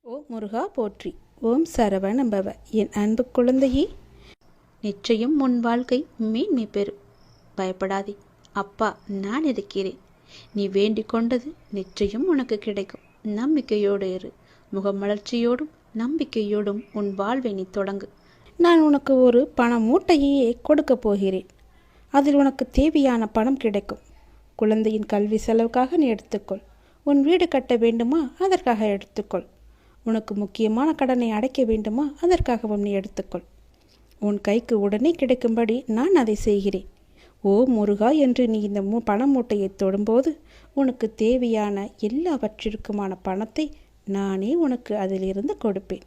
ஓ முருகா போற்றி. ஓம் சரவண பவ. என் அன்பு குழந்தையே, நிச்சயம் உன் வாழ்க்கை மேன்மை பெறும். பயப்படாதே, அப்பா நான் இருக்கிறேன். நீ வேண்டிக் கொண்டது நிச்சயம் உனக்கு கிடைக்கும். நம்பிக்கையோடு இரு. முகமலர்ச்சியோடும் நம்பிக்கையோடும் உன் வாழ்வை நீ தொடங்கு. நான் உனக்கு ஒரு பண மூட்டையே கொடுக்க போகிறேன். அதில் உனக்கு தேவையான பணம் கிடைக்கும். குழந்தையின் கல்வி செலவுக்காக நீ எடுத்துக்கொள். உன் வீடு கட்ட வேண்டுமா, அதற்காக எடுத்துக்கொள். உனக்கு முக்கியமான கடனை அடைக்க வேண்டுமா, அதற்காகவும் நீ எடுத்துக்கொள். உன் கைக்கு உடனே கிடைக்கும்படி நான் அதை செய்கிறேன். ஓ முருகா என்று நீ இந்த பண மூட்டையை தொடும்போது உனக்கு தேவையான எல்லாவற்றிற்குமான பணத்தை நானே உனக்கு அதிலிருந்து கொடுப்பேன்.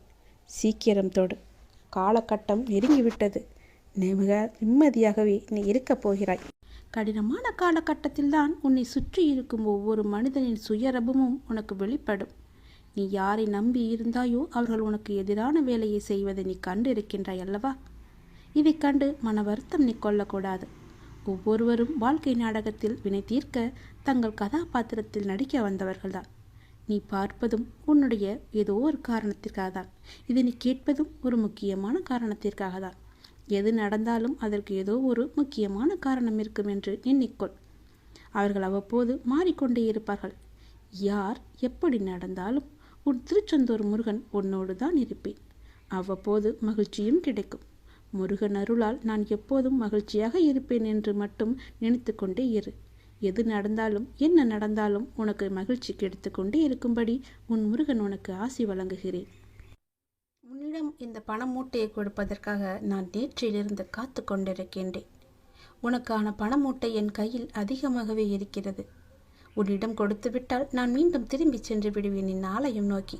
சீக்கிரம் தொடு. காலகட்டம் நெருங்கிவிட்டது. மிக நிம்மதியாகவே நீ இருக்கப் போகிறாய். கடினமான காலகட்டத்தில்தான் உன்னை சுற்றி இருக்கும் ஒவ்வொரு மனிதனின் சுயரபமும் உனக்கு வெளிப்படும். நீ யாரை நம்பி இருந்தாயோ அவர்கள் உனக்கு எதிரான வேலையை செய்வதை நீ கண்டு இருக்கின்றாய் அல்லவா? இதை கண்டு மன வருத்தம் நீ கொள்ளக்கூடாது. ஒவ்வொருவரும் வாழ்க்கை நாடகத்தில் வினை தீர்க்க தங்கள் கதாபாத்திரத்தில் நடிக்க வந்தவர்கள்தான். நீ பார்ப்பதும் உன்னுடைய ஏதோ ஒரு காரணத்திற்காக தான். இதை நீ கேட்பதும் ஒரு முக்கியமான காரணத்திற்காக தான். எது நடந்தாலும் அதற்கு ஏதோ ஒரு முக்கியமான காரணம் இருக்கும் என்று எண்ணிக்கொள். அவர்கள் அவ்வப்போது மாறிக்கொண்டே இருப்பார்கள். யார் எப்படி நடந்தாலும் உன் திருச்செந்தூர் முருகன் உன்னோடு தான் இருப்பேன். அவ்வப்போது மகிழ்ச்சியும் கிடைக்கும். முருகன் அருளால் நான் எப்போதும் மகிழ்ச்சியாக இருப்பேன் என்று மட்டும் நினைத்து கொண்டே இரு. எது நடந்தாலும் என்ன நடந்தாலும் உனக்கு மகிழ்ச்சி கிடைத்து கொண்டே இருக்கும்படி உன் முருகன் உனக்கு ஆசி வழங்குகிறேன். உன்னிடம் இந்த பண மூட்டையை கொடுப்பதற்காக நான் நேற்றிலிருந்து காத்து கொண்டிருக்கின்றேன். உனக்கான பண மூட்டை என் கையில் அதிகமாகவே இருக்கிறது. உன்னிடம் கொடுத்து விட்டால் நான் மீண்டும் திரும்பி சென்று விடுவேன் என் ஆலயம் நோக்கி.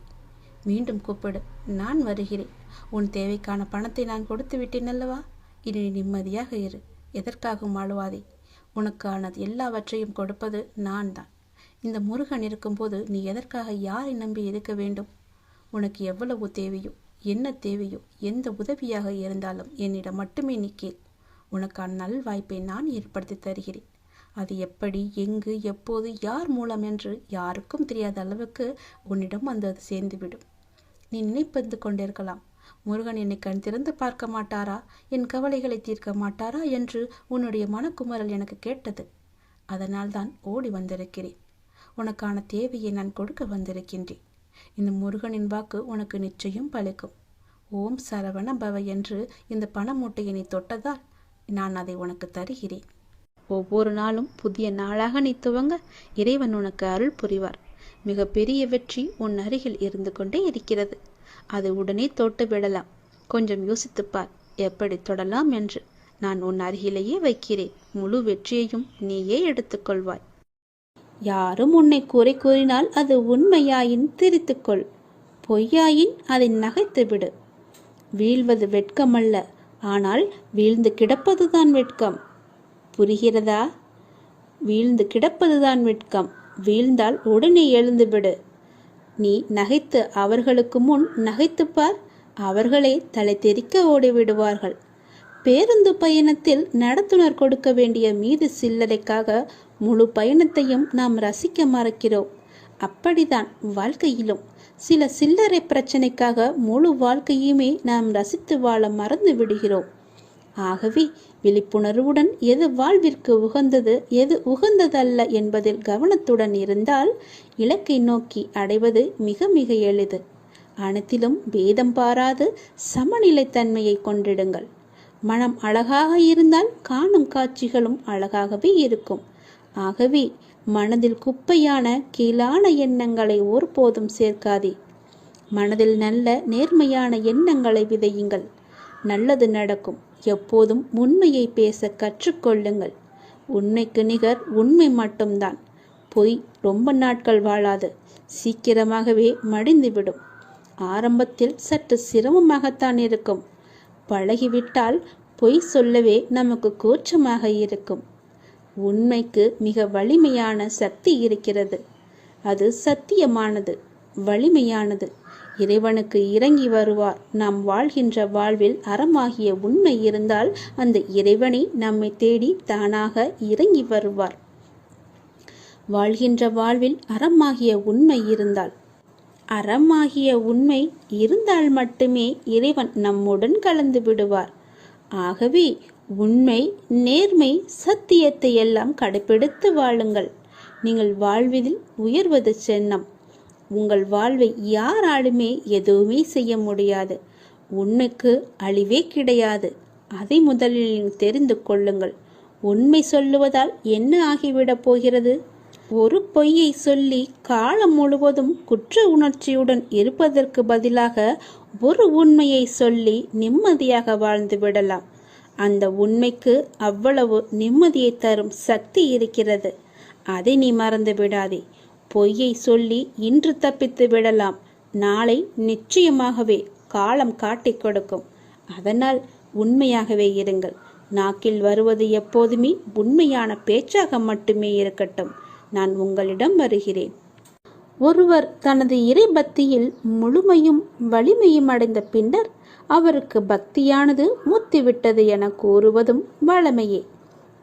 மீண்டும் கூப்பிடு, நான் வருகிறேன். உன் தேவைக்கான பணத்தை நான் கொடுத்து விட்டேன் அல்லவா? இனி நிம்மதியாக இரு. எதற்காகவும் அழுவாதே. உனக்கானது எல்லாவற்றையும் கொடுப்பது நான் தான். இந்த முருகன் இருக்கும்போது நீ எதற்காக யாரை நம்பி இருக்க வேண்டும்? உனக்கு எவ்வளவு தேவையோ, என்ன தேவையோ, எந்த உதவியாக இருந்தாலும் என்னிடம் மட்டுமே நீ கேள். உனக்கான நல்வாய்ப்பை நான் ஏற்படுத்தி தருகிறேன். அது எப்படி, எங்கு, எப்போது, யார் மூலம் என்று யாருக்கும் தெரியாத அளவுக்கு உன்னிடம் வந்து அது சேர்ந்துவிடும். நீ நினைப்பது கொண்டிருக்கலாம், முருகன் என்னை கண் திறந்து பார்க்க மாட்டாரா, என் கவலைகளை தீர்க்க மாட்டாரா என்று உன்னுடைய மனக்குமரல் எனக்கு கேட்டது. அதனால் தான் ஓடி வந்திருக்கிறேன். உனக்கான தேவையை நான் கொடுக்க வந்திருக்கின்றேன். இந்த முருகனின் வாக்கு உனக்கு நிச்சயம் பலிக்கும். ஓம் சரவண பவ என்று இந்த பண மூட்டையை நீ தொட்டதால் நான் அதை உனக்கு தருகிறேன். ஒவ்வொரு நாளும் புதிய நாளாக நீ துவங்க இறைவன் உனக்கு அருள் புரிவார். மிக பெரிய வெற்றி உன் அருகில் இருந்து கொண்டே இருக்கிறது. அதை உடனே தொட்டு விடலாம். கொஞ்சம் யோசித்துப்பார் எப்படி தொடலாம் என்று. நான் உன் அருகிலேயே வைக்கிறேன். முழு வெற்றியையும் நீயே எடுத்துக்கொள்வாய். யாரும் உன்னை குறை கூறினால் அது உண்மையாயின் திரித்துக்கொள். பொய்யாயின் அதை நகைத்து விடு. வீழ்வது வெட்கமல்ல, ஆனால் வீழ்ந்து கிடப்பதுதான் வெட்கம். புரிகிறதா? வீழ்ந்து கிடப்பதுதான் வெட்கம். வீழ்ந்தால் உடனே எழுந்துவிடு. நீ நகைத்து அவர்களுக்கு முன் நகைத்துப்பார். அவர்களே தலை தெறிக்க ஓடிவிடுவார்கள். பேருந்து பயணத்தில் நடத்துனர் கொடுக்க வேண்டிய மீது சில்லறைக்காக முழு பயணத்தையும் நாம் ரசிக்க மறக்கிறோம். அப்படிதான் வாழ்க்கையிலும் சில சில்லறை பிரச்சனைக்காக முழு வாழ்க்கையுமே நாம் ரசித்து வாழ மறந்து விடுகிறோம். ஆகவே விழிப்புணர்வுடன் எது வாழ்விற்கு உகந்தது, எது உகந்ததல்ல என்பதில் கவனத்துடன் இருந்தால் இலக்கை நோக்கி அடைவது மிக மிக எளிது. அனைத்திலும் பேதம் பாராது சமநிலைத்தன்மையை கொண்டிடுங்கள். மனம் அழகாக இருந்தால் காணும் காட்சிகளும் அழகாகவே இருக்கும். ஆகவே மனதில் குப்பையான கீழான எண்ணங்களை ஒருபோதும் சேர்க்காதே. மனதில் நல்ல நேர்மையான எண்ணங்களை விதையுங்கள். நல்லது நடக்கும். எப்போதும் உண்மையை பேச கற்றுக்கொள்ளுங்கள். உண்மைக்கு நிகர் உண்மை மட்டும்தான். பொய் ரொம்ப நாட்கள் வாழாது, சீக்கிரமாகவே மடிந்துவிடும். ஆரம்பத்தில் சற்று சிரமமாகத்தான் இருக்கும். பழகிவிட்டால் பொய் சொல்லவே நமக்கு கூச்சமாக இருக்கும். உண்மைக்கு மிக வலிமையான சக்தி இருக்கிறது. அது சத்தியமானது, வலிமையானது. இறைவனுக்கு இறங்கி வருவார். நாம் வாழ்கின்ற வாழ்வில் அறமாகிய உண்மை இருந்தால் அந்த இறைவனை நம்மை தேடி தானாக இறங்கி வருவார். வாழ்கின்ற வாழ்வில் அறமாகிய உண்மை இருந்தால் அறமாகிய உண்மை இருந்தால் மட்டுமே இறைவன் நம்முடன் கலந்து விடுவார். ஆகவே உண்மை, நேர்மை, சத்தியத்தை எல்லாம் கடைபிடித்து வாழுங்கள். நீங்கள் வாழ்வதில் உயர்வது சின்னம். உங்கள் வாழ்வை யாராலுமே எதுவுமே செய்ய முடியாது. உண்மைக்கு அழிவே கிடையாது. அதை முதலில் தெரிந்து கொள்ளுங்கள். உண்மை சொல்லுவதால் என்ன ஆகிவிடப் போகிறது? ஒரு பொய்யை சொல்லி காலம் முழுவதும் குற்ற உணர்ச்சியுடன் இருப்பதற்கு பதிலாக ஒரு உண்மையை சொல்லி நிம்மதியாக வாழ்ந்து விடலாம். அந்த உண்மைக்கு அவ்வளவு நிம்மதியை தரும் சக்தி இருக்கிறது. அதை நீ மறந்து விடாதே. பொய்யை சொல்லி இன்று தப்பித்து விடலாம், நாளை நிச்சயமாகவே காலம் காட்டிக் கொடுக்கும். அதனால் உண்மையாகவே இருங்கள். நாக்கில் வருவது எப்போதுமே உண்மையான பேச்சாக மட்டுமே இருக்கட்டும். நான் உங்களிடம் வருகிறேன். ஒருவர் தனது இறை பக்தியில் முழுமையும் வலிமையும் அடைந்த பின்னர் அவருக்கு பக்தியானது முத்திவிட்டது என கூறுவதும் வழமையே.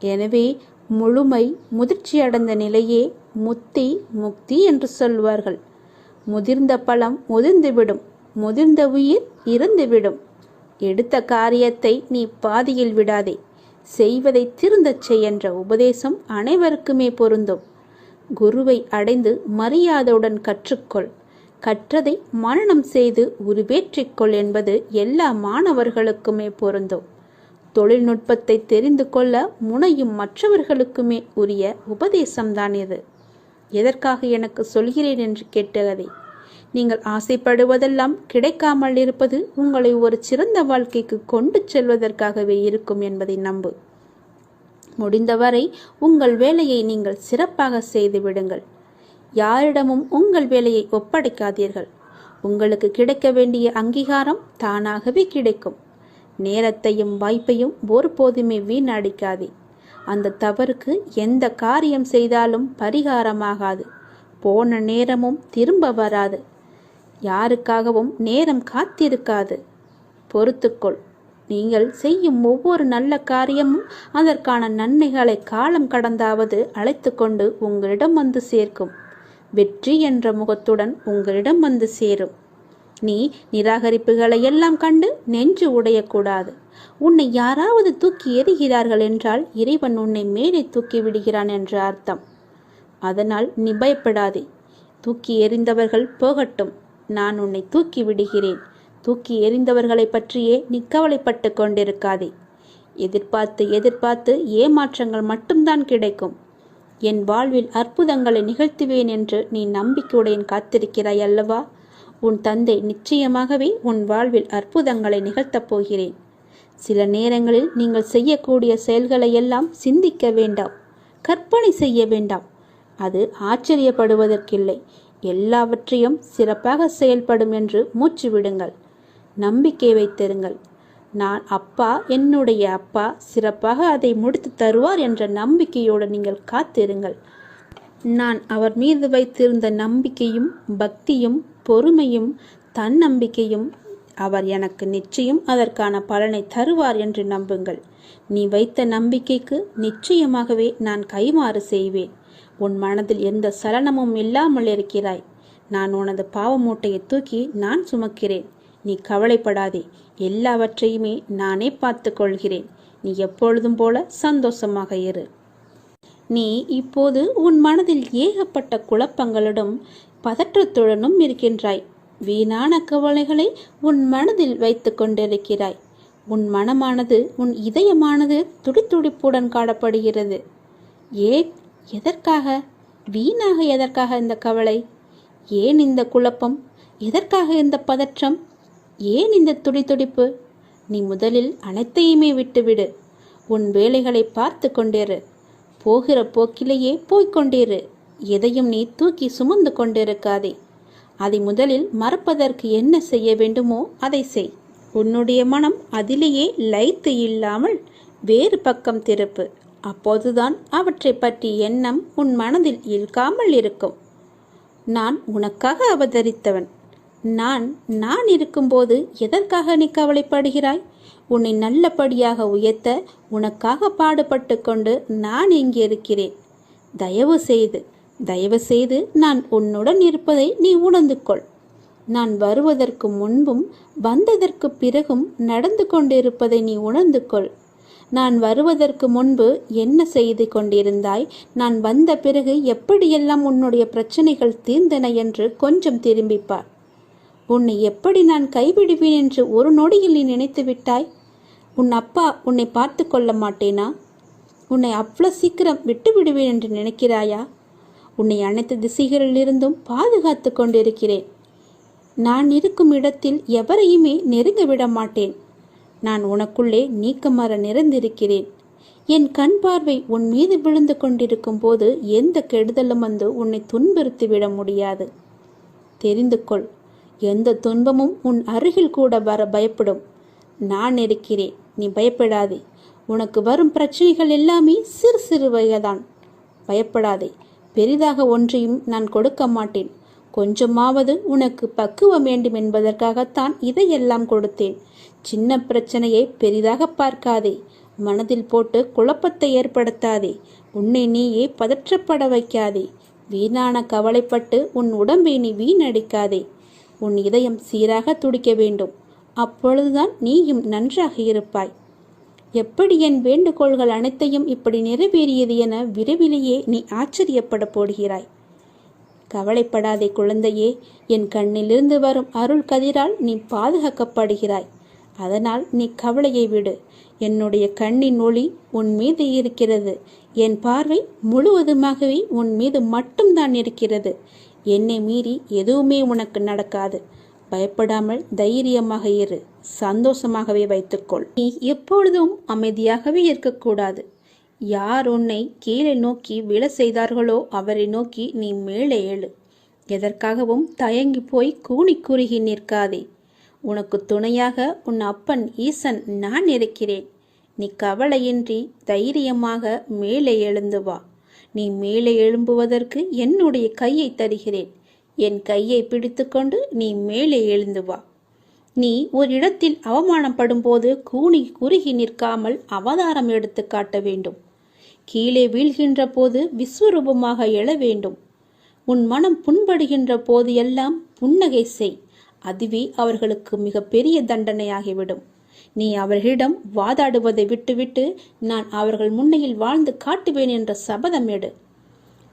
எனவே முழுமை, முதிர்ச்சியடைந்த நிலையே முத்தி, முக்தி என்று சொல்வார்கள். முதிர்ந்த பழம் முதிர்ந்துவிடும், முதிர்ந்த உயிர் இறந்துவிடும். எடுத்த காரியத்தை நீ பாதியில் விடாதே. செய்வதை திருந்தச் செய் என்ற உபதேசம் அனைவருக்குமே பொருந்தும். குருவை அடைந்து மரியாதையுடன் கற்றுக்கொள். கற்றதை மனனம் செய்து உருவேற்றிக்கொள் என்பது எல்லா மாணவர்களுக்குமே பொருந்தும். தொழில்நுட்பத்தை தெரிந்து கொள்ள முனையும் மற்றவர்களுக்குமே உரிய உபதேசம்தான் இது. எதற்காக எனக்கு சொல்கிறேன் என்று கேட்டதை, நீங்கள் ஆசைப்படுவதெல்லாம் கிடைக்காமல் இருப்பது உங்களை ஒரு சிறந்த வாழ்க்கைக்கு கொண்டு செல்வதற்காகவே இருக்கும் என்பதை நம்பு. முடிந்தவரை உங்கள் வேலையை நீங்கள் சிறப்பாக செய்து விடுங்கள். யாரிடமும் உங்கள் வேலையை ஒப்படைக்காதீர்கள். உங்களுக்கு கிடைக்க வேண்டிய அங்கீகாரம் தானாகவே கிடைக்கும். நேரத்தையும் வாய்ப்பையும் ஒருபோதுமே வீணடிக்காதே. அந்த தவறுக்கு எந்த காரியம் செய்தாலும் பரிகாரமாகாது. போன நேரமும் திரும்ப வராது. யாருக்காகவும் நேரம் காத்திருக்காது. பொறுத்துக்கொள். நீங்கள் செய்யும் ஒவ்வொரு நல்ல காரியமும் அதற்கான நன்மைகளை காலம் கடந்தாவது அழைத்து கொண்டு உங்களிடம் வந்து சேர்க்கும். வெற்றி என்ற முகத்துடன் உங்களிடம் வந்து சேரும். நீ நிராகரிப்புகளை எல்லாம் கண்டு நெஞ்சு உடையக்கூடாது. உன்னை யாராவது தூக்கி எறிகிறார்கள் என்றால் இறைவன் உன்னை மேலே தூக்கி விடுகிறான் என்ற அர்த்தம். அதனால் நீ பயப்படாதே. தூக்கி எறிந்தவர்கள் போகட்டும், நான் உன்னை தூக்கி விடுகிறேன். தூக்கி எறிந்தவர்களை பற்றியே நீ கவலைப்பட்டு கொண்டிருக்காதே. எதிர்பார்த்து எதிர்பார்த்து ஏமாற்றங்கள் மட்டும்தான் கிடைக்கும். என் வாழ்வில் அற்புதங்களை நிகழ்த்துவேன் என்று நீ நம்பிக்கையுடன் காத்திருக்கிறாய் அல்லவா? உன் தந்தை நிச்சயமாகவே உன் வாழ்வில் அற்புதங்களை நிகழ்த்தப் போகிறேன். சில நேரங்களில் நீங்கள் செய்யக்கூடிய செயல்களை எல்லாம் சிந்திக்க வேண்டாம், கற்பனை செய்ய வேண்டாம். அது ஆச்சரியப்படுவதற்கில்லை. எல்லாவற்றையும் சிறப்பாக செயல்படும் என்று மூச்சு விடுங்கள். நம்பிக்கை வைத்திருங்கள். நான் அப்பா, என்னுடைய அப்பா சிறப்பாக அதை முடித்து தருவார் என்ற நம்பிக்கையோடு நீங்கள் காத்திருங்கள். நான் அவர் மீது வைத்திருந்த நம்பிக்கையும் பக்தியும் பொறுமையும் தன்னம்பிக்கையும் அவர் எனக்கு நிச்சயம் அதற்கான பலனை தருவார் என்று நம்புங்கள். நீ வைத்த நம்பிக்கைக்கு நிச்சயமாகவே நான் கைமாறு செய்வேன். உன் மனதில் எந்த சலனமும் இல்லாமல் இருக்கிறாய். நான் உனது பாவ மூட்டையை தூக்கி நான் சுமக்கிறேன். நீ கவலைப்படாதே. எல்லாவற்றையுமே நானே பார்த்து கொள்கிறேன். நீ எப்பொழுதும் போல சந்தோஷமாக இரு. நீ இப்போது உன் மனதில் ஏகப்பட்ட குழப்பங்களுடன் பதற்றத்துடனும் இருக்கின்றாய். வீணான கவலைகளை உன் மனதில் வைத்து கொண்டிருக்கிறாய். உன் மனமானது, உன் இதயமானது துடித்துடிப்புடன் காணப்படுகிறது. ஏன்? எதற்காக? வீணாக எதற்காக இந்த கவலை? ஏன் இந்த குழப்பம்? எதற்காக இந்த பதற்றம்? ஏன் இந்த துடித்துடிப்பு? நீ முதலில் அனைத்தையுமே விட்டுவிடு. உன் வேலைகளை பார்த்து கொண்டிரு. போகிற போக்கிலேயே போய்கொண்டிரு. எதையும் நீ தூக்கி சுமந்து கொண்டிருக்காதே. அதை முதலில் மறப்பதற்கு என்ன செய்ய வேண்டுமோ அதை செய். உன்னுடைய மனம் அதிலேயே லயித்து இல்லாமல் வேறு பக்கம் திருப்பு. அப்போதுதான் அவற்றை பற்றி எண்ணம் உன் மனதில் இருக்காமல் இருக்கும். நான் உனக்காக அவதரித்தவன். நான் இருக்கும்போது எதற்காக நீ கவலைப்படுகிறாய்? உன்னை நல்லபடியாக உயர்த்த உனக்காக பாடுபட்டு கொண்டு நான் இங்கே இருக்கிறேன். தயவு செய்து நான் உன்னுடன் இருப்பதை நீ உணர்ந்து கொள். நான் வருவதற்கு முன்பும் வந்ததற்கு பிறகும் நடந்து கொண்டிருப்பதை நீ உணர்ந்து கொள். நான் வருவதற்கு முன்பு என்ன செய்து கொண்டிருந்தாய், நான் வந்த பிறகு எப்படியெல்லாம் உன்னுடைய பிரச்சனைகள் தீர்ந்தன என்று கொஞ்சம் திரும்பிப்பார். உன்னை எப்படி நான் கைவிடுவேன் என்று ஒரு நொடியில் நீ நினைத்து விட்டாய்? உன் அப்பா உன்னை பார்த்து கொள்ள மாட்டேனா? உன்னை அவ்வளோ சீக்கிரம் விட்டு விடுவேன் என்று நினைக்கிறாயா? உன்னை அனைத்து திசைகளிலிருந்தும் பாதுகாத்து கொண்டிருக்கிறேன். நான் இருக்கும் இடத்தில் எவரையுமே நெருங்க விட மாட்டேன். நான் உனக்குள்ளே நீக்கமர நிறைந்திருக்கிறேன். என் கண் பார்வை உன் மீது விழுந்து கொண்டிருக்கும் போது எந்த கெடுதலும் வந்து உன்னை துன்புறுத்திவிட முடியாது. தெரிந்து கொள், எந்த துன்பமும் உன் அருகில் கூட வர பயப்படும். நான் இருக்கிறேன், நீ பயப்படாதே. உனக்கு வரும் பிரச்சனைகள் எல்லாமே சிறு சிறு வகைதான். பயப்படாதே. பெரிதாக ஒன்றையும் நான் கொடுக்க மாட்டேன். கொஞ்சமாவது உனக்கு பக்குவம் வேண்டும் என்பதற்காகத்தான் இதையெல்லாம் கொடுத்தேன். சின்ன பிரச்சனையை பெரிதாக பார்க்காதே. மனதில் போட்டு குழப்பத்தை ஏற்படுத்தாதே. உன்னை நீயே பதற்றப்பட வைக்காதே. வீணான கவலைப்பட்டு உன் உடம்பை நீ வீணடிக்காதே. உன் இதயம் சீராக துடிக்க வேண்டும். அப்பொழுதுதான் நீயும் நன்றாக இருப்பாய். எப்படி என் வேண்டுகோள்கள் அனைத்தையும் இப்படி நிறைவேறியது என விரைவிலேயே நீ ஆச்சரியப்பட போடுகிறாய். கவலைப்படாதே குழந்தையே. என் கண்ணிலிருந்து வரும் அருள் கதிரால் நீ பாதுகாக்கப்படுகிறாய். அதனால் நீ கவலையை விடு. என்னுடைய கண்ணின் ஒளி உன் மீது இருக்கிறது. என் பார்வை முழுவதுமாகவே உன் மீது மட்டும்தான் இருக்கிறது. என்னை மீறி எதுவுமே உனக்கு நடக்காது. பயப்படாமல் தைரியமாக இரு. சந்தோஷமாகவே வைத்துக்கொள். நீ எப்பொழுதும் அமைதியாகவே இருக்கக்கூடாது. யார் உன்னை கீழே நோக்கி விழ செய்தார்களோ அவரை நோக்கி நீ மேலே எழு. எதற்காகவும் தயங்கி போய் கூனி குறுகி நிற்காதே. உனக்கு துணையாக உன் அப்பன் ஈசன் நான் இருக்கிறேன். நீ கவலையின்றி தைரியமாக மேலே எழுந்து வா. நீ மேலே எழும்புவதற்கு என்னுடைய கையை தருகிறேன். என் கையை பிடித்துக்கொண்டு நீ மேலே எழுந்து வா. நீ ஒரு இடத்தில் அவமானப்படும் போது கூனி குறுகி நிற்காமல் அவதாரம் எடுத்து காட்ட வேண்டும். கீழே வீழ்கின்ற போது விஸ்வரூபமாக எழ வேண்டும். உன் மனம் புண்படுகின்ற போது எல்லாம் புன்னகை செய். அதுவே அவர்களுக்கு மிக பெரிய தண்டனையாகிவிடும். நீ அவர்களிடம் வாதாடுவதை விட்டுவிட்டு நான் அவர்கள் முன்னையில் வாழ்ந்து காட்டுவேன் என்ற சபதம் எடு.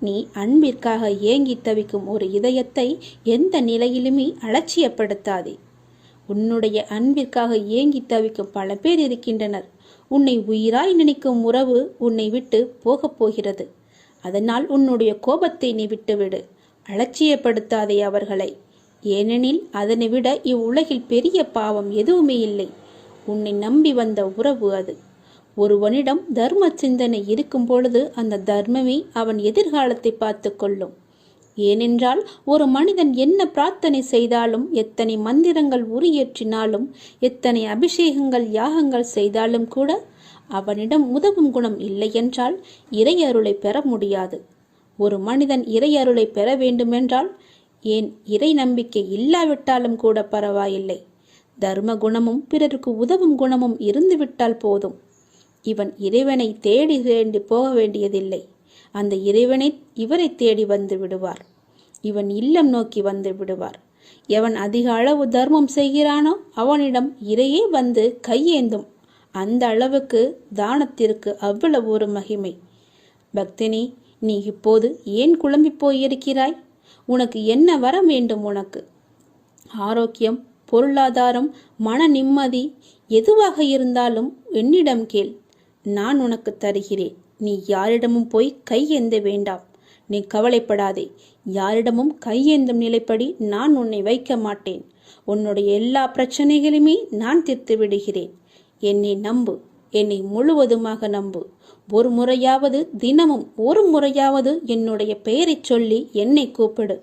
நீ அன்பிற்காக ஏங்கி தவிக்கும் ஒரு இதயத்தை எந்த நிலையிலுமே அலட்சியப்படுத்தாதே. உன்னுடைய அன்பிற்காக ஏங்கி தவிக்கும் பல பேர் இருக்கின்றனர். உன்னை உயிராய் நினைக்கும் உறவு உன்னை விட்டு போகப் போகிறது. அதனால் உன்னுடைய கோபத்தை நீ விட்டுவிடு. அலட்சியப்படுத்தாதே அவர்களை. ஏனெனில் அதனை விட இவ்வுலகில் பெரிய பாவம் எதுவுமே இல்லை. உன்னை நம்பி வந்த உறவு அது. ஒருவனிடம் தர்ம சிந்தனை இருக்கும் பொழுது அந்த தர்மமே அவன் எதிர்காலத்தை பார்த்து கொள்ளும். ஏனென்றால் ஒரு மனிதன் என்ன பிரார்த்தனை செய்தாலும், எத்தனை மந்திரங்கள் உரியேற்றினாலும், எத்தனை அபிஷேகங்கள் யாகங்கள் செய்தாலும் கூட அவனிடம் உதவும் குணம் இல்லை என்றால் இறையருளை பெற முடியாது. ஒரு மனிதன் இறையருளை பெற வேண்டுமென்றால், ஏன் இறை நம்பிக்கை இல்லாவிட்டாலும் கூட பரவாயில்லை, தர்ம குணமும் பிறருக்கு உதவும் குணமும் இருந்துவிட்டால் போதும். இவன் இறைவனை தேடி தேடி போக வேண்டியதில்லை. அந்த இறைவனை இவரை தேடி வந்து விடுவார். இவன் இல்லம் நோக்கி வந்து விடுவார். எவன் அதிக அளவு தர்மம் செய்கிறானோ அவனிடம் இறையே வந்து கையேந்தும். அந்த அளவுக்கு தானத்திற்கு அவ்வளவு ஒரு மகிமை. பக்தினி, நீ இப்போது ஏன் குழம்பி போயிருக்கிறாய்? உனக்கு என்ன வர வேண்டும்? உனக்கு ஆரோக்கியம், பொருளாதாரம், மன நிம்மதி எதுவாக இருந்தாலும் என்னிடம் கேள். நான் உனக்கு தருகிறேன். நீ யாரிடமும் போய் கையேந்த வேண்டாம். நீ கவலைப்படாதே. யாரிடமும் கையேந்தும் நிலைப்படி நான் உன்னை வைக்க மாட்டேன். உன்னுடைய எல்லா பிரச்சனைகளுமே நான் தீர்த்து விடுகிறேன். என்னை நம்பு. என்னை முழுவதுமாக நம்பு. ஒரு முறையாவது, தினமும் ஒரு முறையாவது என்னுடைய பெயரை சொல்லி என்னை கூப்பிடு.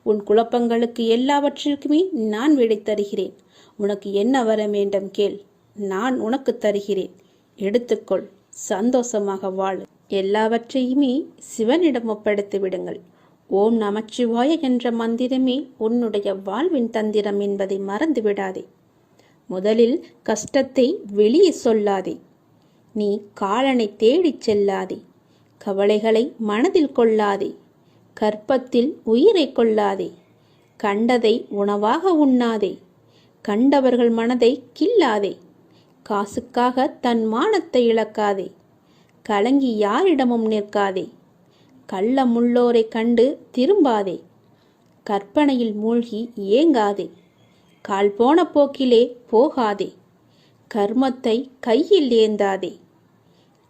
உன் குழப்பங்களுக்கு எல்லாவற்றிற்குமே நான் விடை தருகிறேன். உனக்கு என்ன வர வேண்டும் கேள். நான் உனக்கு தருகிறேன். எடுத்துக்கொள். சந்தோஷமாக வாழு. எல்லாவற்றையுமே சிவனிடம் ஒப்படைத்து விடுங்கள். ஓம் நமச்சிவாய என்ற மந்திரமே உன்னுடைய வாழ்வின் தந்திரம் என்பதை மறந்து விடாதே. முதலில் கஷ்டத்தை வெளியே சொல்லாதே. நீ காலனை தேடிச் செல்லாதே. கவலைகளை மனதில் கொள்ளாதே. கற்பத்தில் உயிரை கொள்ளாதே. கண்டதை உணவாக உண்ணாதே, கண்டவர்கள் மனதை கில்லாதே, காசுக்காக தன் மானத்தை இழக்காதே, கலங்கி யாரிடமும் நிற்காதே, கள்ளமுள்ளோரை கண்டு திரும்பாதே, கற்பனையில் மூழ்கி ஏங்காதே, கால் போன போக்கிலே போகாதே, கர்மத்தை கையில் ஏந்தாதே,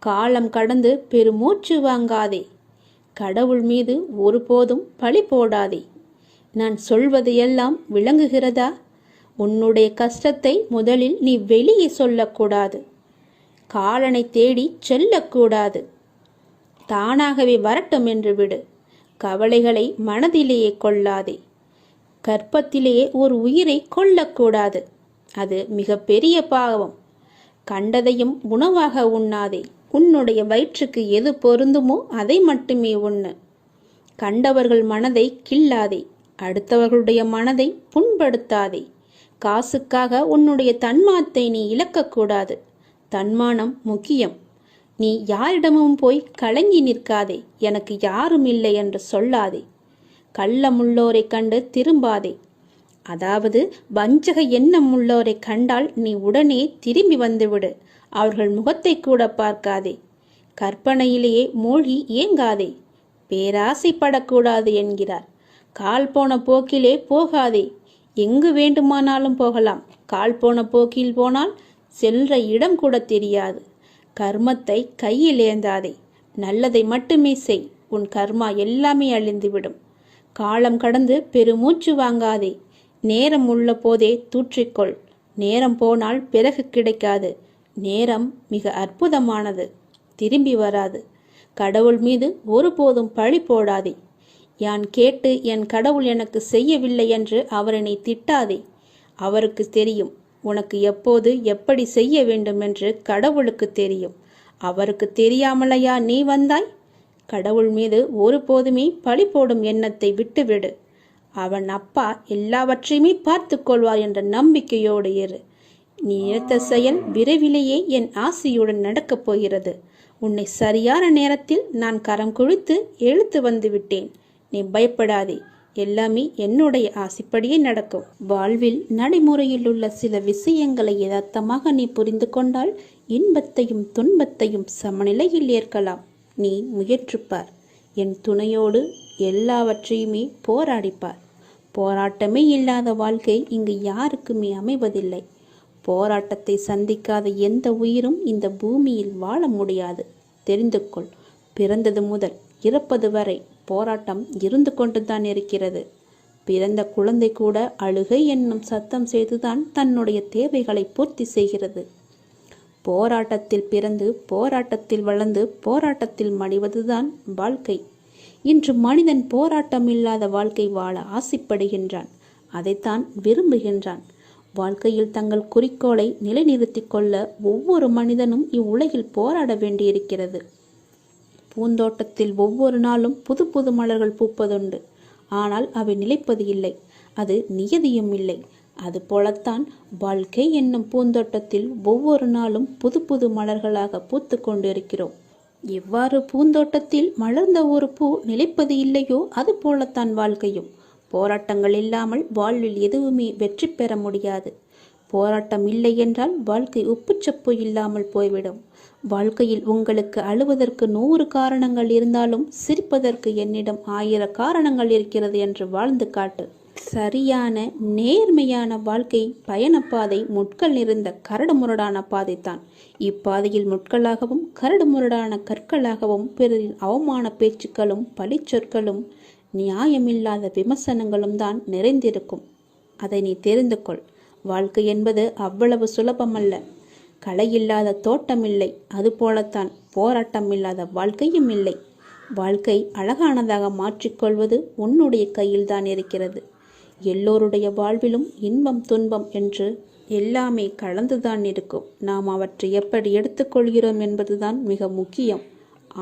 காலம் கடந்து பெருமூச்சு வாங்காதே, கடவுள் மீது ஒருபோதும் பழி போடாதே. நான் சொல்வது எல்லாம் விளங்குகிறதா? உன்னுடைய கஷ்டத்தை முதலில் நீ வெளியே சொல்லக்கூடாது. காலனை தேடி செல்லக்கூடாது. தானாகவே வரட்டும் என்று விடு. கவலைகளை மனதிலேயே கொள்ளாதே. கர்ப்பத்திலேயே ஒரு உயிரை கொல்லக்கூடாது. அது மிக பெரிய பாவம். கண்டதையும் உணவாக உண்ணாதே. உன்னுடைய வயிற்றுக்கு எது பொருந்துமோ அதை மட்டுமே உண்ணு. கண்டவர்கள் மனதை கில்லாதே. அடுத்தவர்களுடைய மனதை புண்படுத்தாதே. காசுக்காக உன்னுடைய தன்மானத்தை நீ இழக்கக்கூடாது. தன்மானம் முக்கியம். நீ யாரிடமும் போய் கலங்கி நிற்காதே. எனக்கு யாரும் இல்லை என்று சொல்லாதே. கள்ளமுள்ளோரை கண்டு திரும்பாதே. அதாவது வஞ்சக எண்ணம் உள்ளோரை கண்டால் நீ உடனே திரும்பி வந்துவிடு. அவர்கள் முகத்தை கூட பார்க்காதே. கற்பனையிலேயே மூழ்கி ஏங்காதே. பேராசைப்படக்கூடாது என்கிறார். கால் போன போக்கிலே போகாதே. எங்கு வேண்டுமானாலும் போகலாம். கால் போன போக்கில் போனால் செல்ற இடம் கூட தெரியாது. கர்மத்தை கையில் ஏந்தாதே. நல்லதை மட்டுமே செய். உன் கர்மா எல்லாமே அழிந்துவிடும். காலம் கடந்து பெருமூச்சு வாங்காதே. நேரம் உள்ள போதே தூற்றிக்கொள். நேரம் போனால் பிறகு கிடைக்காது. நேரம் மிக அற்புதமானது, திரும்பி வராது. கடவுள் மீது ஒருபோதும் பழி போடாதே. யான் கேட்டு என் கடவுள் எனக்கு செய்யவில்லை என்று அவரை திட்டாதே. அவருக்கு தெரியும் உனக்கு எப்போது எப்படி செய்ய வேண்டும் என்று. கடவுளுக்கு தெரியும். அவருக்கு தெரியாமலையா நீ வந்தாய்? கடவுள் மீது ஒருபோதுமே பழி போடும் எண்ணத்தை விட்டுவிடு. அவன் அப்பா எல்லாவற்றையுமே பார்த்து கொள்வார் என்ற நம்பிக்கையோடு இரு. நீ நினைத்த செயல் விரைவிலேயே என் ஆசையுடன் நடக்கப் போகிறது. உன்னை சரியான நேரத்தில் நான் கரம் குழித்து இழுத்து வந்து விட்டேன். நீ பயப்படாதே. எல்லாமே என்னுடைய ஆசைப்படியே நடக்கும். வாழ்வில் நடைமுறையில் உள்ள சில விஷயங்களை யதார்த்தமாக நீ புரிந்து கொண்டால் இன்பத்தையும் துன்பத்தையும் சமநிலையில் ஏற்கலாம். நீ முயற்றுப்பார். என் துணையோடு எல்லாவற்றையுமே போராடிப்பார். போராட்டமே இல்லாத வாழ்க்கை இங்கு யாருக்குமே அமைவதில்லை. போராட்டத்தை சந்திக்காத எந்த உயிரும் இந்த பூமியில் வாழ முடியாது. தெரிந்து கொள். பிறந்தது முதல் இறப்பது வரை போராட்டம் இருந்து கொண்டுதான் இருக்கிறது. பிறந்த குழந்தை கூட அழுகை என்னும் சத்தம் செய்துதான் தன்னுடைய தேவைகளை பூர்த்தி செய்கிறது. போராட்டத்தில் பிறந்து போராட்டத்தில் வளர்ந்து போராட்டத்தில் மடிவதுதான் வாழ்க்கை. இன்று மனிதன் போராட்டம் இல்லாத வாழ்க்கை வாழ ஆசைப்படுகின்றான். அதைத்தான் விரும்புகின்றான். வாழ்க்கையில் தங்கள் குறிக்கோளை நிலைநிறுத்திக் கொள்ள ஒவ்வொரு மனிதனும் இவ்வுலகில் போராட வேண்டியிருக்கிறது. பூந்தோட்டத்தில் ஒவ்வொரு நாளும் புது புது மலர்கள் பூப்பதுண்டு. ஆனால் அவை நிலைப்பது இல்லை. அது நியதியும் இல்லை. அதுபோலத்தான் வாழ்க்கை என்னும் பூந்தோட்டத்தில் ஒவ்வொரு நாளும் புது புது மலர்களாக பூத்து கொண்டிருக்கிறோம். எவ்வாறு பூந்தோட்டத்தில் மலர்ந்த ஒரு பூ நிலைப்பது இல்லையோ அது போலத்தான் வாழ்க்கையும். போராட்டங்கள் இல்லாமல் வாழ்வில் எதுவுமே வெற்றி பெற முடியாது. போராட்டம் இல்லை என்றால் வாழ்க்கை உப்புச்சப்பு இல்லாமல் போய்விடும். வாழ்க்கையில் உங்களுக்கு அழுவதற்கு 100 காரணங்கள் இருந்தாலும் சிரிப்பதற்கு என்னிடம் 1000 காரணங்கள் இருக்கிறது என்று வாழ்ந்து காட்டு. சரியான நேர்மையான வாழ்க்கை பயணப்பாதை முட்கள் நிறைந்த கரடுமுரடான பாதைத்தான். இப்பாதையில் முட்களாகவும் கரடுமுரடான கற்களாகவும் பிறரின் அவமான பேச்சுக்களும் பழிச்சொற்களும் நியாயமில்லாத விமர்சனங்களும் தான் நிறைந்திருக்கும். அதை நீ தெரிந்து கொள். வாழ்க்கை என்பது அவ்வளவு சுலபமல்ல. களையில்லாத தோட்டமில்லை. அதுபோலத்தான் போராட்டம் இல்லாத வாழ்க்கையும் இல்லை. வாழ்க்கை அழகானதாக மாற்றிக்கொள்வது உன்னுடைய கையில்தான் இருக்கிறது. எல்லோருடைய வாழ்விலும் இன்பம் துன்பம் என்று எல்லாமே கலந்துதான் இருக்கும். நாம் அவற்றை எப்படி எடுத்துக்கொள்கிறோம் என்பதுதான் மிக முக்கியம்.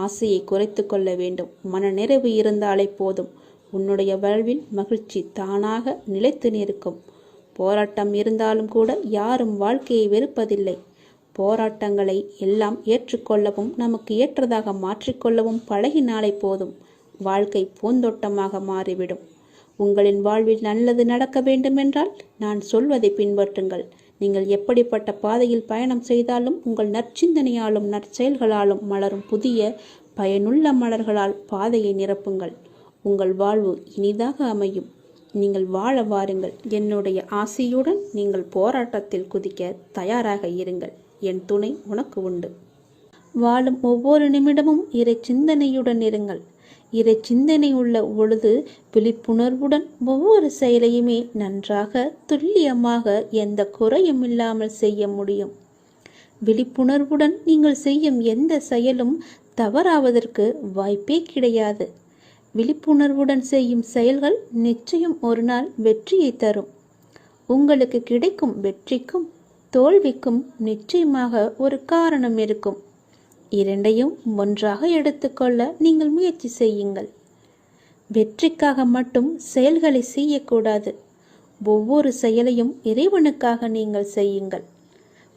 ஆசையை குறைத்து கொள்ள வேண்டும். மனநிறைவு இருந்தாலே போதும். உன்னுடைய வாழ்வில் மகிழ்ச்சி தானாக நிலைத்து நிற்கும். போராட்டம் இருந்தாலும் கூட யாரும் வாழ்க்கையை வெறுப்பதில்லை. போராட்டங்களை எல்லாம் ஏற்றுக்கொள்ளவும் நமக்கு ஏற்றதாக மாற்றிக்கொள்ளவும் பழகினாலே போதும். வாழ்க்கை பூந்தோட்டமாக மாறிவிடும். உங்களின் வாழ்வில் நல்லது நடக்க வேண்டுமென்றால் நான் சொல்வதை பின்பற்றுங்கள். நீங்கள் எப்படிப்பட்ட பாதையில் பயணம் செய்தாலும் உங்கள் நற்சிந்தனையாலும் நற்செயல்களாலும் மலரும் புதிய பயனுள்ள மலர்களால் பாதையை நிரப்புங்கள். உங்கள் வாழ்வு இனிதாக அமையும். நீங்கள் வாழ வாருங்கள். என்னுடைய ஆசையுடன் நீங்கள் போராட்டத்தில் குதிக்க தயாராக இருங்கள். என் துணை உனக்கு உண்டு. வாழும் ஒவ்வொரு நிமிடமும் இறை சிந்தனையுடன் இருங்கள். இறை சிந்தனை உள்ள பொழுது விழிப்புணர்வுடன் ஒவ்வொரு செயலையுமே நன்றாக துல்லியமாக எந்த குறையும் இல்லாமல் செய்ய முடியும். விழிப்புணர்வுடன் நீங்கள் செய்யும் எந்த செயலும் தவறாவதற்கு வாய்ப்பே கிடையாது. விழிப்புணர்வுடன் செய்யும் செயல்கள் நிச்சயம் ஒரு நாள் வெற்றியை தரும். உங்களுக்கு கிடைக்கும் வெற்றிக்கும் தோல்விக்கும் நிச்சயமாக ஒரு காரணம் இருக்கும். இரண்டையும் ஒன்றாக எடுத்துக்கொள்ள நீங்கள் முயற்சி செய்யுங்கள். வெற்றிக்காக மட்டும் செயல்களை செய்யக்கூடாது. ஒவ்வொரு செயலையும் இறைவனுக்காக நீங்கள் செய்யுங்கள்.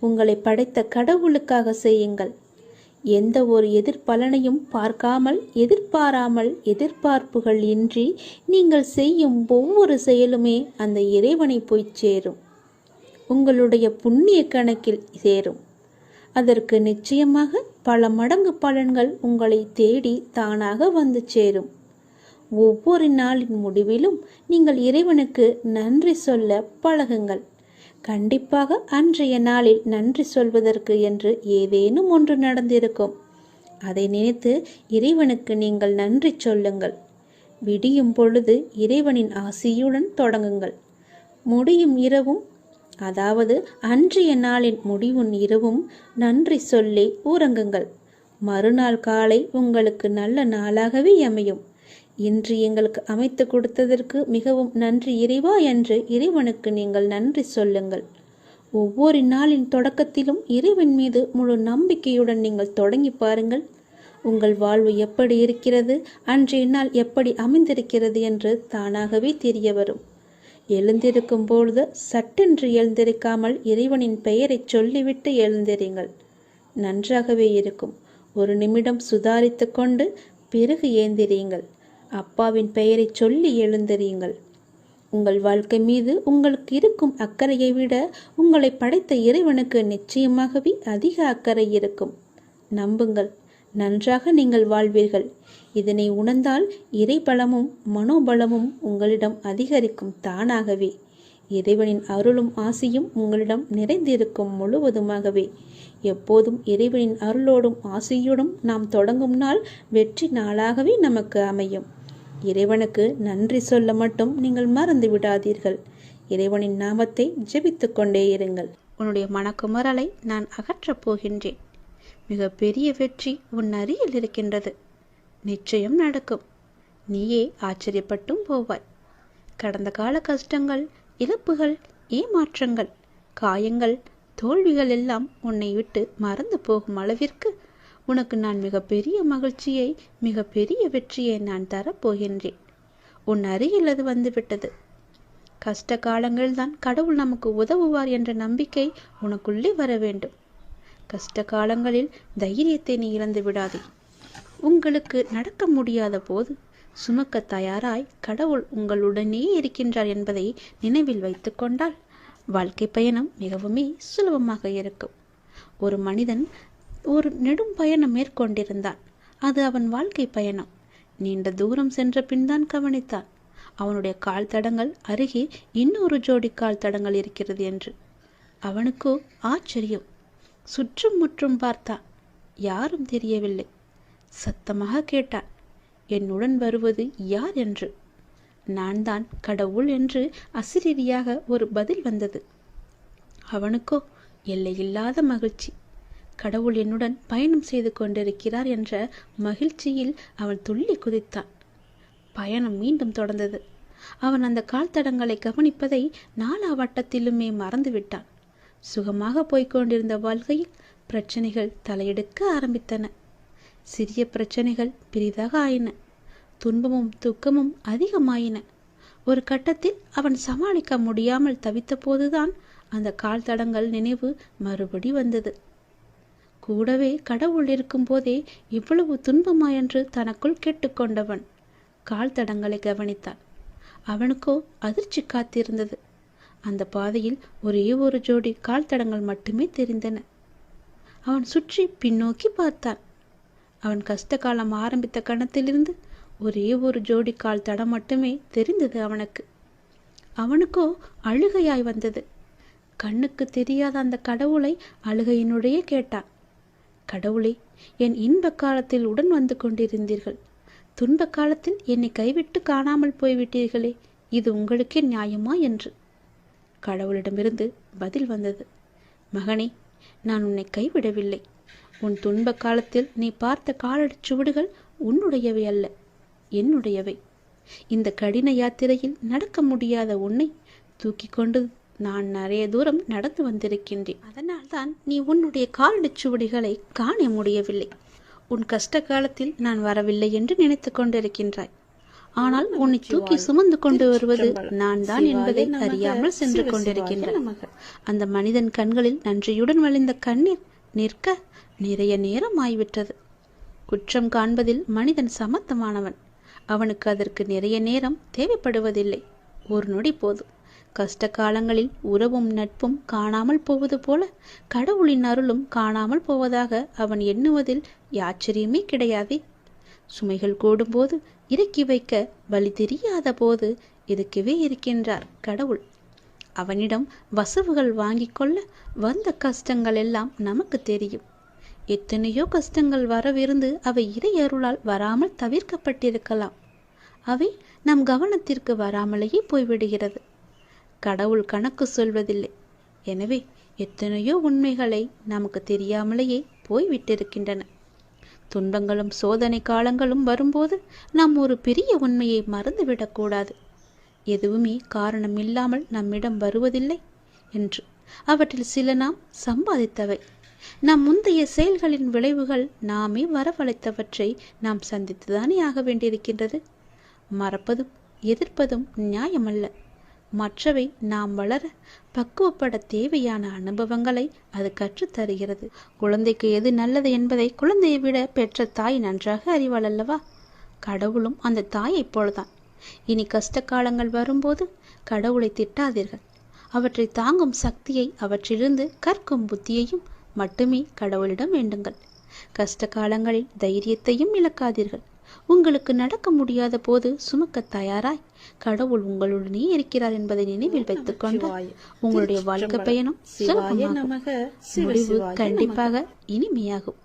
உங்களை படைத்த கடவுளுக்காக செய்யுங்கள். எந்த ஒரு எதிர்பலனையும் பார்க்காமல் எதிர்பாராமல் எதிர்பார்ப்புகள் இன்றி நீங்கள் செய்யும் ஒவ்வொரு செயலுமே அந்த இறைவனை போய் சேரும். உங்களுடைய புண்ணிய கணக்கில் சேரும். அதற்கு நிச்சயமாக பல மடங்கு பலன்கள் உங்களை தேடி தானாக வந்து சேரும். ஒவ்வொரு நாளின் முடிவிலும் நீங்கள் இறைவனுக்கு நன்றி சொல்ல பழகுங்கள். கண்டிப்பாக அன்றைய நாளில் நன்றி சொல்வதற்கு என்று ஏதேனும் ஒன்று நடந்திருக்கும். அதை நினைத்து இறைவனுக்கு நீங்கள் நன்றி சொல்லுங்கள். விடியும் பொழுது இறைவனின் ஆசியுடன் தொடங்குங்கள். முடியும் இரவும், அதாவது அன்றைய நாளின் முடிவும் இரவும் நன்றி சொல்லி உறங்குங்கள். மறுநாள் காலை உங்களுக்கு நல்ல நாளாகவே அமையும். இன்று எங்களுக்கு அமைத்து கொடுத்ததற்கு மிகவும் நன்றி இறைவா என்று இறைவனுக்கு நீங்கள் நன்றி சொல்லுங்கள். ஒவ்வொரு நாளின் தொடக்கத்திலும் இறைவன் மீது முழு நம்பிக்கையுடன் நீங்கள் தொடங்கி பாருங்கள். உங்கள் வாழ்வு எப்படி இருக்கிறது, அன்றைய நாள் எப்படி அமைந்திருக்கிறது என்று தானாகவே தெரிய வரும். எழுந்திருக்கும் பொழுது சட்டென்று எழுந்திருக்காமல் இறைவனின் பெயரை சொல்லிவிட்டு எழுந்திருங்கள். நன்றாகவே இருக்கும். ஒரு நிமிடம் சுதாரித்து கொண்டு பிறகு ஏந்திரியுங்கள். அப்பாவின் பெயரை சொல்லி எழுந்திரியுங்கள். உங்கள் வாழ்க்கை மீது உங்களுக்கு இருக்கும் அக்கறையை விட உங்களை படைத்த இறைவனுக்கு நிச்சயமாகவே அதிக அக்கறை இருக்கும். நம்புங்கள், நன்றாக நீங்கள் வாழ்வீர்கள். இதனை உணர்ந்தால் இறைபலமும் மனோபலமும் உங்களிடம் அதிகரிக்கும் தானாகவே. இறைவனின் அருளும் ஆசியும் உங்களிடம் நிறைந்திருக்கும் முழுவதுமாகவே. எப்போதும் இறைவனின் அருளோடும் ஆசியோடும் நாம் தொடங்கும் நாள் வெற்றி நாளாகவே நமக்கு அமையும். இறைவனுக்கு நன்றி சொல்ல மட்டும் நீங்கள் மறந்து விடாதீர்கள். இறைவனின் நாமத்தை ஜெபித்து கொண்டே இருங்கள். உன்னுடைய மனக்குமரலை நான் அகற்றப் போகின்றேன். மிக பெரிய வெற்றி உன் அருகில் இருக்கின்றது. நிச்சயம் நடக்கும். நீயே ஆச்சரியப்பட்டும் போவாய். கடந்த கால கஷ்டங்கள், இழப்புகள், ஏமாற்றங்கள், காயங்கள், தோல்விகள் எல்லாம் உன்னை விட்டு மறந்து போகும் அளவிற்கு உனக்கு நான் மிகப்பெரிய மகிழ்ச்சியை, மிகப்பெரிய வெற்றியை நான் தரப்போகின்றேன். உன் அருகில் அது வந்துவிட்டது. கஷ்ட காலங்கள்தான் கடவுள் நமக்கு உதவுவார் என்ற நம்பிக்கை உனக்குள்ளே வர வேண்டும். கஷ்ட காலங்களில் தைரியத்தை நீ இழந்து விடாதே. உங்களுக்கு நடக்க முடியாத போது சுமக்க தயாராய் கடவுள் உங்களுடனே இருக்கின்றார் என்பதை நினைவில் வைத்து கொண்டால் வாழ்க்கை பயணம் மிகவுமே சுலபமாக இருக்கும். ஒரு மனிதன் ஒரு நெடும் பயணம் மேற்கொண்டிருந்தான். அது அவன் வாழ்க்கை பயணம். நீண்ட தூரம் சென்ற பின் தான் கவனித்தான் அவனுடைய கால் தடங்கள் அருகே இன்னொரு ஜோடி கால் தடங்கள் இருக்கிறது என்று. அவனுக்கோ ஆச்சரியம். சுற்றும் முற்றும் பார்த்தான். யாரும் தெரியவில்லை. சத்தமாக கேட்டான், என்னுடன் வருவது யார் என்று. நான் தான் கடவுள் என்று அசிரீரியாக ஒரு பதில் வந்தது. அவனுக்கோ எல்லையில்லாத மகிழ்ச்சி. கடவுள் என்னுடன் பயணம் செய்து கொண்டிருக்கிறார் என்ற மகிழ்ச்சியில் அவன் துள்ளி குதித்தான். பயணம் மீண்டும் தொடர்ந்தது. அவன் அந்த கால் தடங்களை கவனிப்பதை நாலா வட்டத்திலுமே மறந்துவிட்டான். சுகமாக போய்கொண்டிருந்த வாழ்க்கையில் பிரச்சனைகள் தலையெடுக்க ஆரம்பித்தன. சிறிய பிரச்சனைகள் பெரிதாக ஆயின. துன்பமும் துக்கமும் அதிகமாயின. ஒரு கட்டத்தில் அவன் சமாளிக்க முடியாமல் தவித்த போதுதான் அந்த கால் தடங்கள் நினைவு மறுபடி வந்தது. கூடவே கடவுள் இருக்கும் போதே இவ்வளவு துன்பமா என்று தனக்குள் கேட்டுக்கொண்டவன் கால் தடங்களை கவனித்தான். அவனுக்கோ அதிர்ச்சி காத்திருந்தது. அந்த பாதையில் ஒரே ஒரு ஜோடி கால் தடங்கள் மட்டுமே தெரிந்தன. அவன் சுற்றி பின்னோக்கி பார்த்தான். அவன் கஷ்ட காலம் ஆரம்பித்த கணத்திலிருந்து ஒரே ஒரு ஜோடி கால் தடம் மட்டுமே தெரிந்தது அவனுக்கு. அவனுக்கோ அழுகையாய் வந்தது. கண்ணுக்கு தெரியாத அந்த கடவுளை அழுகையினுடைய கேட்டான். கடவுளே, என் இன்ப காலத்தில் உடன் வந்து கொண்டிருந்தீர்கள், துன்ப காலத்தில் என்னை கைவிட்டு காணாமல் போய்விட்டீர்களே, இது உங்களுக்கே நியாயமா என்று. கடவுளிடமிருந்து பதில் வந்தது. மகனே, நான் உன்னை கைவிடவில்லை. உன் துன்ப காலத்தில் நீ பார்த்த காலடிச் சுவடுகள் உன்னுடையவை அல்ல, என்னுடையவை. இந்த கடின யாத்திரையில் நடக்க முடியாத உன்னை தூக்கி கொண்டு நான் நிறைய தூரம் நடந்து வந்திருக்கின்றேன். அதனால்தான் நீ உன்னுடைய காலடிச் சுவடுகளை காண முடியவில்லை. உன் கஷ்ட காலத்தில் நான் வரவில்லை என்று நினைத்து கொண்டிருக்கின்றாய். ஆனால் உன்னை தூக்கி சுமந்து கொண்டு வருவது நான் தான் என்பதை அறியாமல் சென்று கொண்டிருக்கின்றான். அந்த மனிதன் கண்களில் நன்றியுடன் வழிந்த கண்ணீர் நிற்க நிறைய நேரம் ஆய்விட்டது. குற்றம் காண்பதில் மனிதன் சமத்தமானவன். அவனுக்கு அதற்கு நிறைய நேரம் தேவைப்படுவதில்லை, ஒரு நொடி போதும். கஷ்ட காலங்களில் உறவும் நட்பும் காணாமல் போவது போல கடவுளின் அருளும் காணாமல் போவதாக அவன் எண்ணுவதில் ஆச்சரியமே கிடையாதே. சுமைகள் கூடும்போது இறக்கி வைக்க வழி தெரியாத போது இருக்கவே இருக்கின்றார் கடவுள். அவனிடம் வசவுகள் வாங்கி கொள்ள வந்த கஷ்டங்கள் எல்லாம் நமக்கு தெரியும். எத்தனையோ கஷ்டங்கள் வரவிருந்து அவை இறை அருளால் வராமல் தவிர்க்கப்பட்டிருக்கலாம். அவை நம் கவனத்திற்கு வராமலேயே போய்விடுகிறது. கடவுள் கணக்கு சொல்வதில்லை. எனவே எத்தனையோ உண்மைகளை நமக்கு தெரியாமலேயே போய்விட்டிருக்கின்றன. துன்பங்களும் சோதனை காலங்களும் வரும்போது நாம் ஒரு பெரிய உண்மையை மறந்துவிடக்கூடாது. எதுவுமே காரணம் இல்லாமல் நம்மிடம் வருவதில்லை என்று. அவற்றில் சில நாம் சம்பாதித்தவை. நம் முந்தைய செயல்களின் விளைவுகள் நாமே வரவழைத்தவற்றை நாம் சந்தித்துதானே ஆக வேண்டியிருக்கின்றது. மறப்பதும் எதிர்ப்பதும் நியாயமல்ல. மற்றவை நாம் வளர பக்குவப்பட தேவையான அனுபவங்களை அது கற்றுத்தருகிறது. குழந்தைக்கு எது நல்லது என்பதை குழந்தையை விட பெற்ற தாய் நன்றாக அறிவாள் அல்லவா? கடவுளும் அந்த தாயைப் போலதான். இனி கஷ்ட காலங்கள் வரும்போது கடவுளை திட்டாதீர்கள். அவற்றை தாங்கும் சக்தியை, அவற்றிலிருந்து கற்கும் புத்தியையும் மட்டுமே கடவுளிடம் வேண்டுங்கள். கஷ்ட காலங்களில் தைரியத்தையும் இழக்காதீர்கள். உங்களுக்கு நடக்க முடியாத போது சுமக்க தயாராய் கடவுள் உங்களுடனே இருக்கிறார் என்பதை நினைவில் வைத்துக் கொண்டு உங்களுடைய வாழ்க்கை பயணம் சுலபமாகும். முடிவு கண்டிப்பாக இனிமையாகும்.